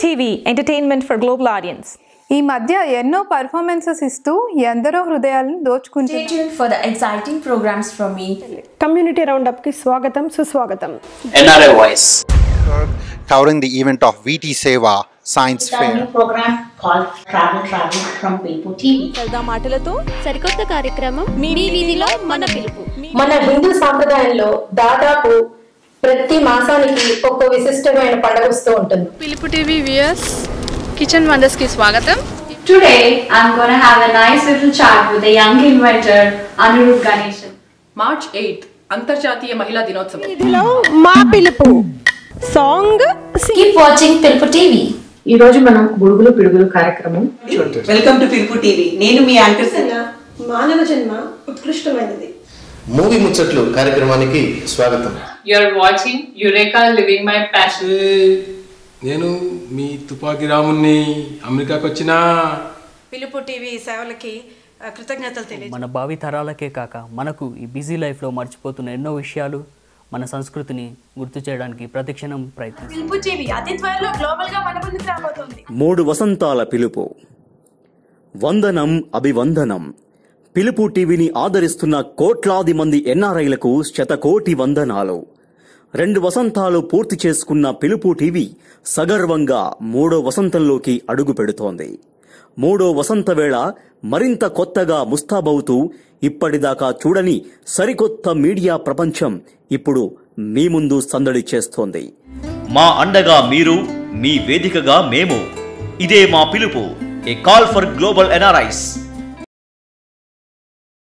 TV, entertainment for global audience. ఈ మధ్య ఎన్నో పర్ఫార్మెన్సెస్ ఇస్తూ ఎందరో హృదయాలను దోచుకుంటున్నారు. Stay tuned for the exciting programs from me. Community Roundup ki swagatam suswagatam. NRI Voice. Covering the event of VT Seva Science Fair. A new program called Travel from Pilupu TV. సరదా మాటలతో సరికొత్త కార్యక్రమం మీ వీధిలో మన పిలుపు. మన హిందూ సాంప్రదాయంలో దాదాపు ప్రతి మాసానికి ఒక విశిష్టమైన పండుగ వస్తూ ఉంటుంది. పిలుపు టీవీ వ్యూయర్స్ కిచెన్ వండర్స్ కి స్వాగతం. Today I'm going to have a nice little chat with a young inventor Anirudh Ganeshan. March 8th అంతర్జాతీయ మహిళా దినోత్సవం. వీధిలో మా పిలుపు song. Keep watching Pilupu TV. ఈ రోజు మనం గుడుగులు పిడుగులు కార్యక్రమం. వెల్కమ్ టు పిలుపు టీవీ. నేను మీ యాంకర్ మానవ జన్మ ఉత్కృష్టమైనది. మూవీ ముచ్చట్లు కార్యక్రమానికి స్వాగతం. You are watching Eureka Living My Passion. నేను మీ తుపాకి రాముని అమెరికాకు వచ్చిన పిలుపు టీవీ సేవలకి కృతజ్ఞతలు తెలియజేస్తున్నాను. మన భావి తరాలకే కాక మనకు ఈ బిజీ లైఫ్లో మర్చిపోతున్న ఎన్నో విషయాలు మన సంస్కృతిని గుర్తు చేయడానికి ప్రతిక్షణం ప్రయత్నం. పిలుపు టీవీ అతి త్వరలో గ్లోబల్ గా మన ముందుకు రాబోతోంది. 3 వసంతాల పిలుపు. వందనం అభివందనం. పిలుపు టీవీని ఆదరిస్తున్న కోట్లాది మంది ఎన్ఆర్ఐలకు శతకోటి వందనాలు. 2 వసంతాలు పూర్తి చేసుకున్న పిలుపు టీవీ సగర్వంగా 3వ వసంతంలోకి అడుగు పెడుతోంది. 3వ వసంత వేళ మరింత కొత్తగా ముస్తాబవుతూ ఇప్పటిదాకా చూడని సరికొత్త మీడియా ప్రపంచం ఇప్పుడు మీ ముందు సందడి చేస్తోంది. మా అండగా మీరు, మీ వేదికగా మేము. ఇదే మా పిలుపు. ఏ కాల్ ఫర్ గ్లోబల్ ఎన్ఆర్ఐస్.